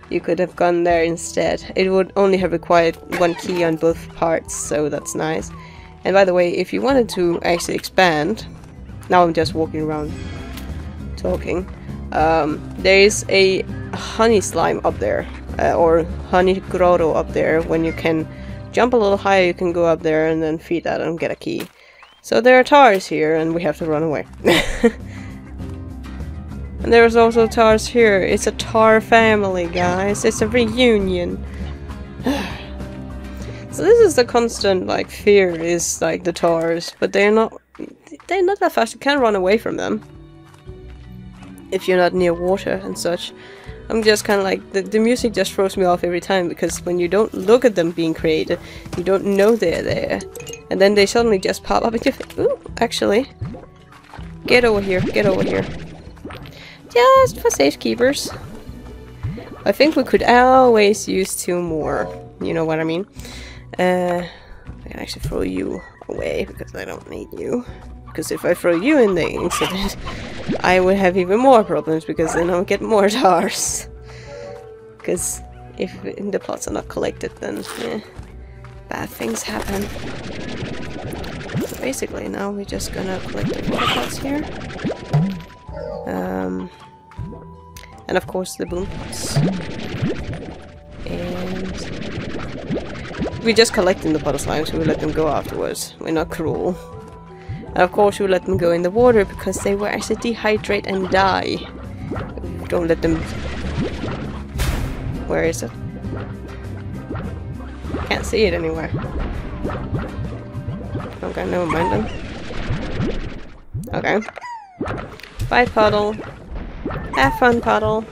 you could have gone there instead. It would only have required 1 key on both parts, so that's nice. And by the way, if you wanted to actually expand, now I'm just walking around talking, there is a honey slime up there, or honey grotto up there. When you can jump a little higher, you can go up there and then feed that and get a key. So there are tars here, and we have to run away. And there's also tars here. It's a tar family, guys. It's a reunion. So this is the constant, like, fear is, like, the tars. But they're not that fast. You can't run away from them if you're not near water and such. I'm just kind of like, the music just throws me off every time, because when you don't look at them being created, you don't know they're there. And then they suddenly just pop up in your face. Ooh, actually. Get over here, get over here. Just for safekeepers. I think we could always use 2 more. You know what I mean? I can actually throw you away because I don't need you. Because if I throw you in the incident, I would have even more problems, because then I'll get more tars. Because if the plots are not collected, then bad things happen. So basically now we're just gonna collect the water pots here. And of course the boom pots. And we're just collecting the puddle slimes, so we let them go afterwards. We're not cruel. And of course we let them go in the water because they will actually dehydrate and die. Don't let them... Where is it? Can't see it anywhere. Okay, never mind then. Okay. Bye, puddle. Have fun, puddle.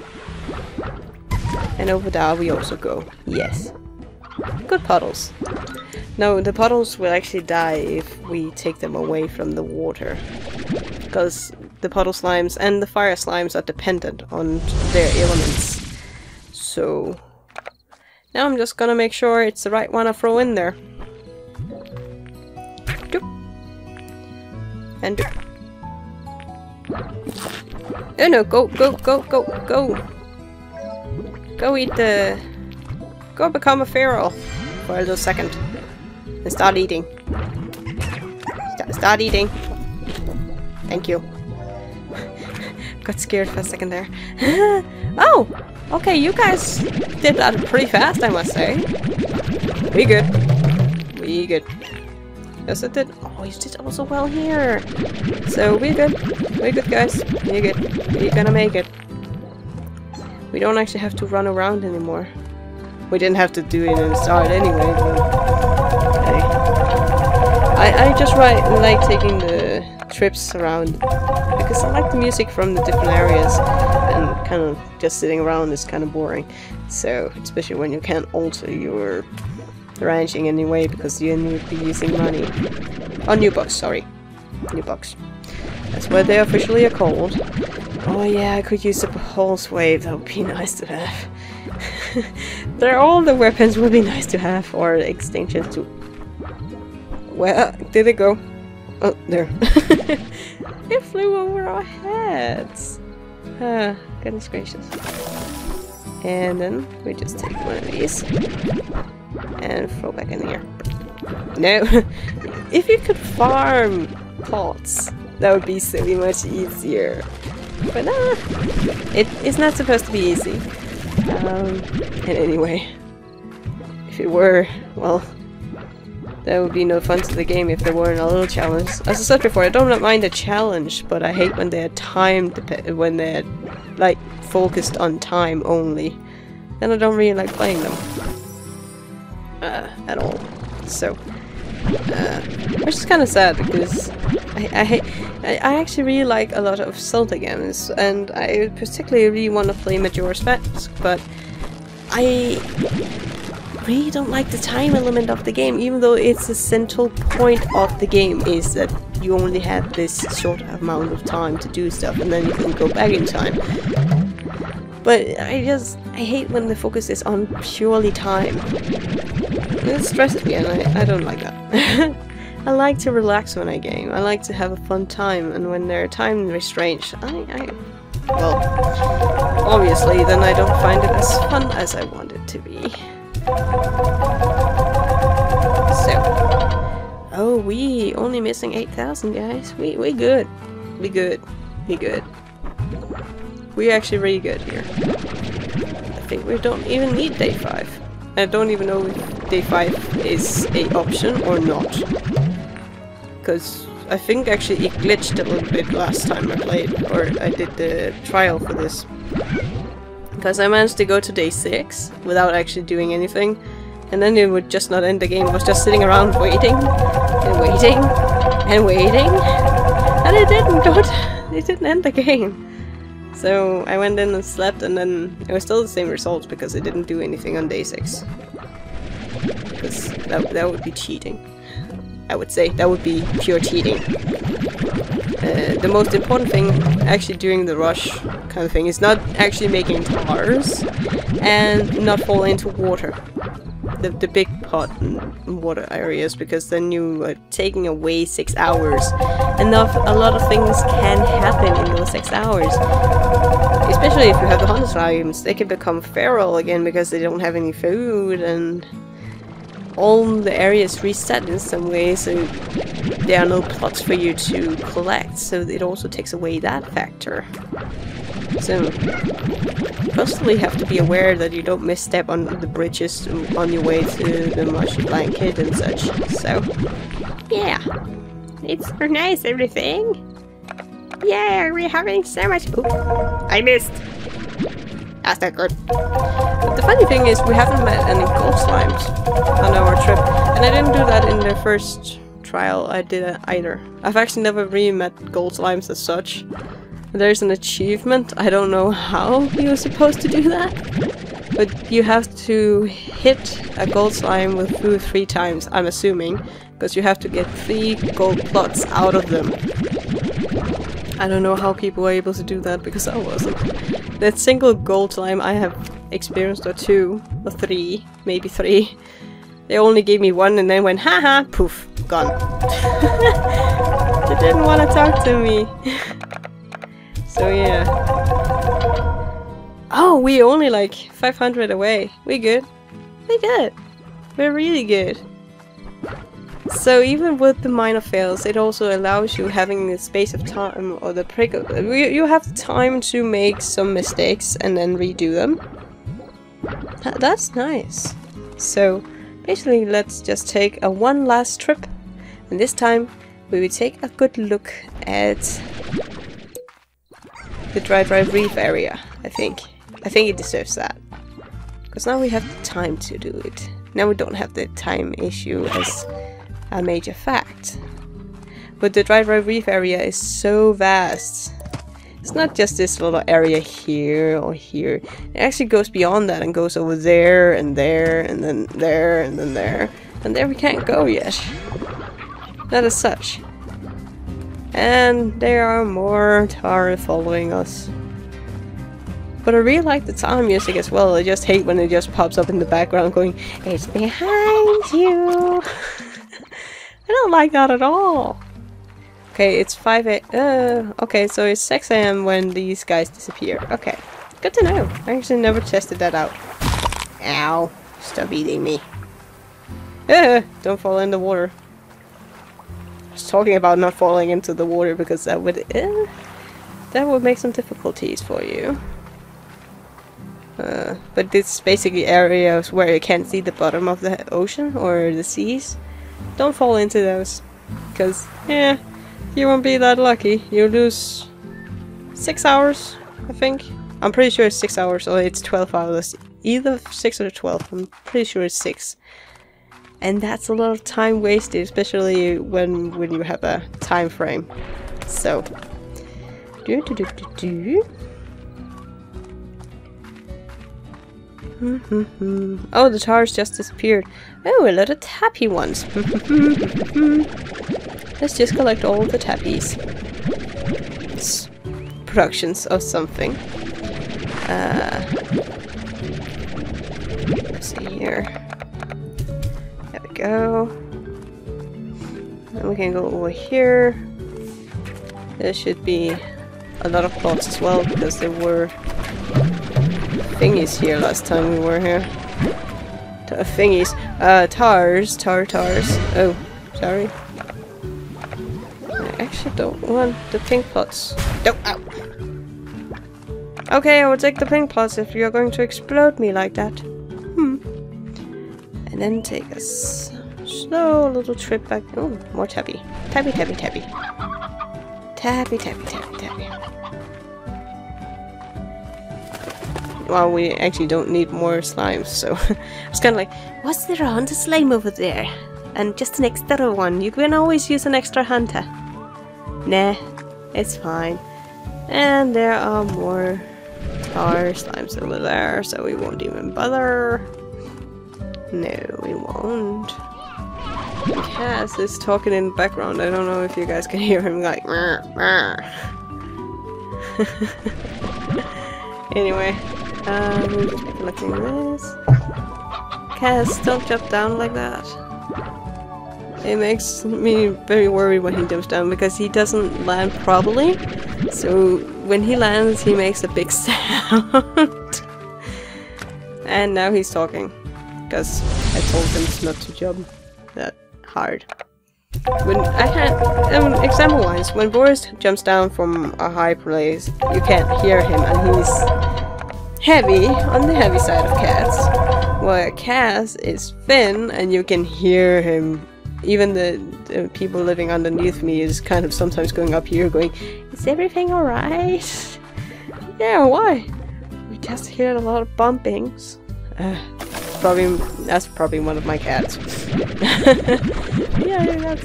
And over there we also go. Yes. Good puddles. No, the puddles will actually die if we take them away from the water. Because the puddle slimes and the fire slimes are dependent on their elements. So... now I'm just gonna make sure it's the right one to throw in there. Doop. And doop. Oh no, go, go, go, go, go! Go eat the... go become a feral for a little second. And start eating. Start eating. Thank you. Got scared for a second there. Oh! Okay, you guys did that pretty fast, I must say. We good. We good. Yes, I did. Oh, you did also well here. So, we're good. We're good, guys. We're good. We're gonna make it. We don't actually have to run around anymore. We didn't have to do it in the start anyway, but... hey. I just like taking the trips around because I like the music from the different areas, and kind of just sitting around is kind of boring. So, especially when you can't alter your ranching anyway because you would be using money. Oh, new bucks, sorry. New bucks. That's what they officially are called. Oh yeah, I could use a pulse wave, that would be nice to have. All the weapons would be nice to have, or extinctions too. Where did it go? Oh, there. It flew over our heads. Goodness gracious. And then we just take one of these and throw back in here. No! If you could farm pots, that would be so much easier. But it's not supposed to be easy. And anyway, if it were, well, that would be no fun to the game if there weren't a little challenge. As I said before, I don't mind a challenge, but I hate when they're when they're like focused on time only. Then I don't really like playing them at all. So, which is kind of sad because I actually really like a lot of Zelda games, and I particularly really want to play Majora's Mask, but I really don't like the time element of the game, even though it's a central point of the game is that you only have this short amount of time to do stuff and then you can go back in time. But I hate when the focus is on purely time. It stresses me and I don't like that. I like to relax when I game. I like to have a fun time, and when there are time restraints, well, obviously, then I don't find it as fun as I want it to be. So, oh, we only missing 8,000, guys. We good. We good. We good. We're actually really good here. I think we don't even need day 5. I don't even know if day 5 is a option or not. Because I think actually it glitched a little bit last time I played, or I did the trial for this. Because I managed to go to day 6 without actually doing anything, and then it would just not end the game. I was just sitting around waiting, and waiting, and waiting, and it didn't go it didn't end the game. So I went in and slept, and then it was still the same results because I didn't do anything on day 6. Because that would be cheating. I would say that would be pure cheating. The most important thing actually during the rush kind of thing is not actually making tars and not fall into water. The big pot and water areas, because then you are taking away 6 hours. And a lot of things can happen in those 6 hours. Especially if you have the hunter slimes, they can become feral again because they don't have any food, and all the areas reset in some way, so there are no plots for you to collect, so it also takes away that factor. So, constantly have to be aware that you don't misstep on the bridges on your way to the marshy blanket and such. So, yeah, it's nice everything. Yeah, we're having so much. Ooh, I missed. That's not good. But the funny thing is, we haven't met any gold slimes on our trip, and I didn't do that in the first trial I did either. I've actually never really met gold slimes as such. There's an achievement. I don't know how you're supposed to do that, but you have to hit a gold slime with food 3 times, I'm assuming, because you have to get 3 gold plots out of them. I don't know how people were able to do that, because I wasn't. That single gold slime I have experienced, or 2, or 3, maybe 3. They only gave me 1 and then went, haha, poof, gone. They didn't want to talk to me. So yeah. Oh, we only like 500 away. We good. We good. We're really good. So even with the minor fails, it also allows you having the space of time, or the prick. You have time to make some mistakes and then redo them. That's nice. So basically, let's just take a one last trip, and this time we will take a good look at the dry reef area. I think it deserves that, because now we have the time to do it. Now we don't have the time issue as a major fact. But the dry reef area is so vast. It's not just this little area here or here. It actually goes beyond that and goes over there and there and then there and then there. And there we can't go yet. Not as such. And there are more tar following us. But I really like the tar music as well. I just hate when it just pops up in the background going, "It's behind you." I don't like that at all. Okay, it's 5 a.m. Okay, so it's 6 a.m. when these guys disappear. Okay, good to know. I actually never tested that out. Ow! Stop eating me. Don't fall in the water. I was talking about not falling into the water because that would make some difficulties for you. But it's basically areas where you can't see the bottom of the ocean or the seas. Don't fall into those, because yeah, you won't be that lucky. You lose 6 hours, I think. I'm pretty sure it's 6 hours, or it's 12 hours. Either 6 or 12. I'm pretty sure it's 6. And that's a lot of time wasted, especially when you have a time frame. So, oh, the tars just disappeared. Oh, a lot of tappy ones. Let's just collect all the tappies. It's productions of something. Let's see here. There we go. And we can go over here. There should be a lot of plots as well, because there were thingies here last time we were here. Thingies. Tars. Oh, sorry. I actually don't want the pink plots. No, ow! Okay, I will take the pink plots if you're going to explode me like that. And then take a slow little trip back. Oh, more tabby. Tabby. Well, we actually don't need more slimes, so it's kind of like, what's there on the slime over there? And just an extra one. You can always use an extra hunter. Nah, it's fine. And there are more tar slimes over there, so we won't even bother. No, we won't. Cass is talking in the background. I don't know if you guys can hear him like meh, meh. Anyway, we'll just be collecting this. Cass, don't jump down like that. It makes me very worried when he jumps down because he doesn't land properly. So when he lands, he makes a big sound. And now he's talking because I told him not to jump that hard. When I had example-wise, when Boris jumps down from a high place, you can't hear him, and he's heavy on the heavy side of Cass. Where Cass is thin, and you can hear him. Even the people living underneath me is kind of sometimes going up here, going, "Is everything alright?" Yeah, why? We just hear a lot of bumpings. That's probably one of my cats. Yeah,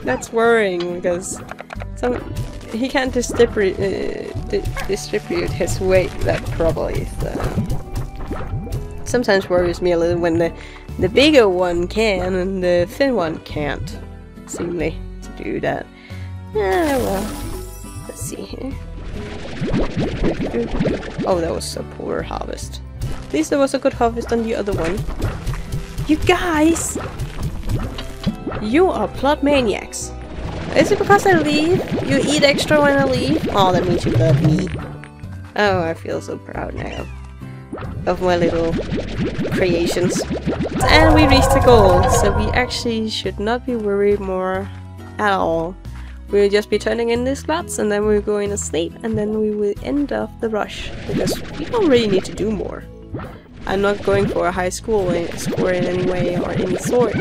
that's worrying because he can't distribute his weight that properly. So. Sometimes worries me a little when the bigger one can and the thin one can't. Seemingly to do that. Well, let's see here. Oh, that was a poor harvest. At least there was a good harvest on the other one. You guys! You are plot maniacs. Is it because I leave? You eat extra when I leave? Oh, that means you love me. Oh, I feel so proud now of my little creations. And we reached the goal, so we actually should not be worried more at all. We'll just be turning in these slots, and then we're going to sleep, and then we will end off the rush, because we don't really need to do more. I'm not going for a high score in any way or any sort.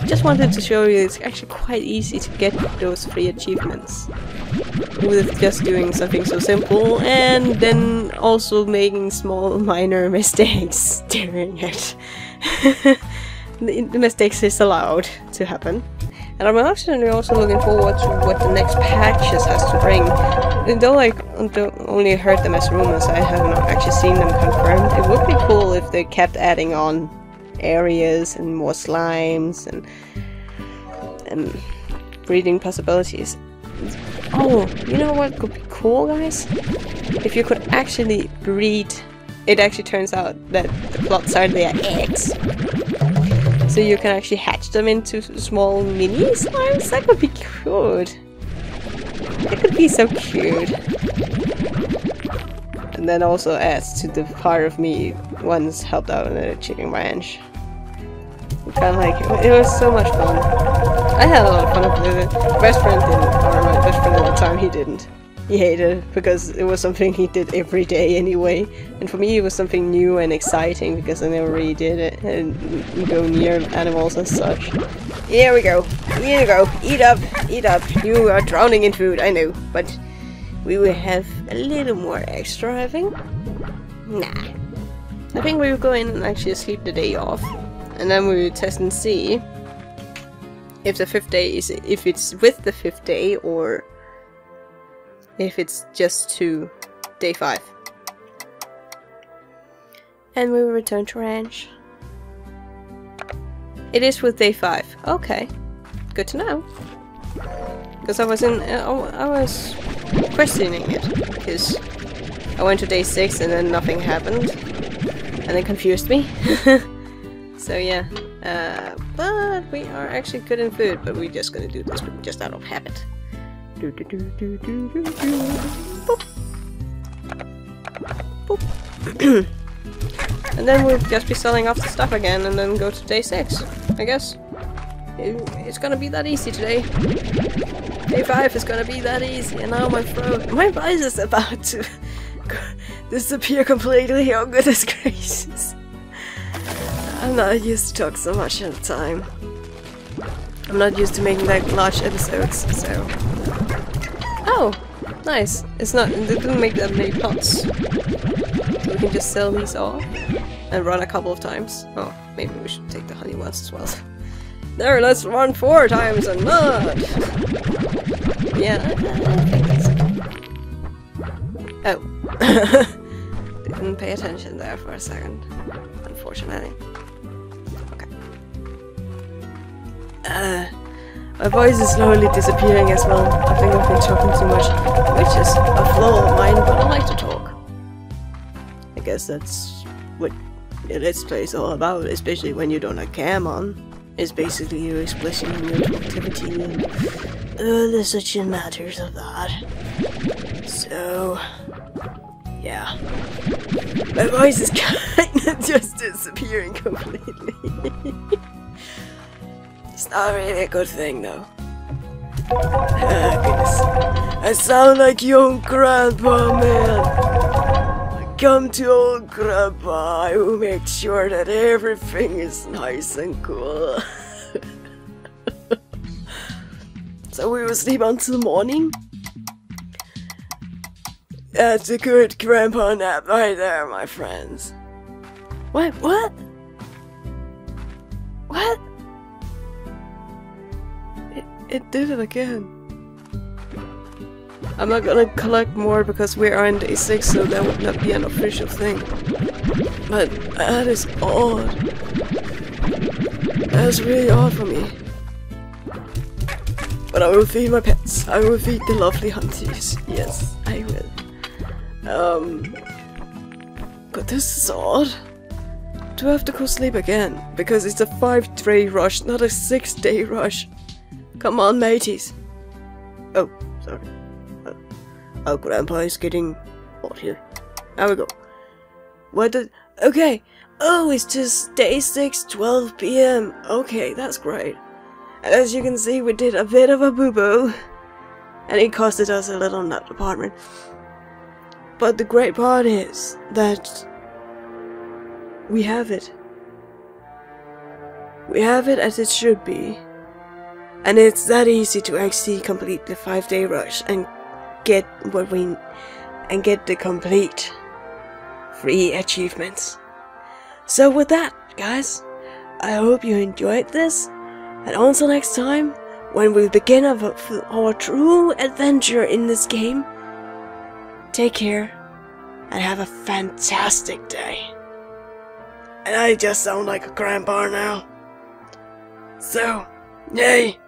Just wanted to show you it's actually quite easy to get those 3 achievements. With just doing something so simple and then also making small minor mistakes during it. The mistakes is allowed to happen. And I'm actually also looking forward to what the next patches has to bring. Though I only heard them as rumors, I have not actually seen them confirmed. It would be cool if they kept adding on areas and more slimes and breeding possibilities. Oh, you know what could be cool, guys? If you could actually breed, it actually turns out that the plots are their eggs. So you can actually hatch them into small mini slimes. That would be good. It could be so cute. And then also adds to the part of me once helped out in a chicken ranch. Kind of like, it was so much fun. I had a lot of fun with it. My best friend didn't, or my best friend at the time, he didn't. He hated it because it was something he did every day anyway. And for me it was something new and exciting because I never really did it and go near animals as such. Here we go. Here you go. Eat up. Eat up. You are drowning in food, I know. But we will have a little more extra, I think. Nah. I think we will go in and actually sleep the day off. And then we will test and see if the 5th day is, if it's with the 5th day or if it's just to day 5. And we will return to ranch. It is with day 5. Okay. Good to know. Because I was questioning it. Because I went to day 6 and then nothing happened. And it confused me. So yeah, but we are actually good in food, but we're just gonna do this just out of habit. Do do do do do do do. Boop. Boop. And then we'll just be selling off the stuff again, and then go to day 6, I guess. It's gonna be that easy today. Day 5 is gonna be that easy, and now my voice is about to disappear completely. Oh goodness gracious. I'm not used to talk so much at a time. I'm not used to making like large episodes, so... Oh! Nice! It didn't make that many pots. So we can just sell these off and run a couple of times. Oh, maybe we should take the honey ones as well. There, let's run 4 times and not! Yeah, I think that's okay. Oh. Didn't pay attention there for a second, unfortunately. My voice is slowly disappearing as well. I think I've been talking too much, which is a flaw of mine, but I like to talk. I guess that's what Let's Play is all about, especially when you don't have cam on. It's basically you expressing your talkativity and the such matters of that. So, yeah. My voice is kinda just disappearing completely. It's not really a good thing, though. Goodness. I sound like young grandpa, man. I come to old grandpa who makes sure that everything is nice and cool. So we will sleep until morning? That's a good grandpa nap right there, my friends. What? What? What? It did it again. I'm not gonna collect more because we are in day 6, so that would not be an official thing. But that is odd. That's really odd for me. But I will feed my pets. I will feed the lovely hunties. Yes, I will. But this is odd. Do I have to go sleep again? Because it's a 5-day rush, not a 6-day rush. Come on, mateys. Oh, sorry. Oh, Grandpa is getting hot here. There we go. What did... Okay. Oh, it's just day 6, 12 PM. Okay, that's great. And as you can see, we did a bit of a boo-boo. And it costed us a little nut apartment. But the great part is that we have it. We have it as it should be. And it's that easy to actually complete the 5-day rush and get what we and get the complete free achievements. So with that, guys, I hope you enjoyed this, and until next time, when we begin our true adventure in this game, take care and have a fantastic day. And I just sound like a grandpa now. So, yay!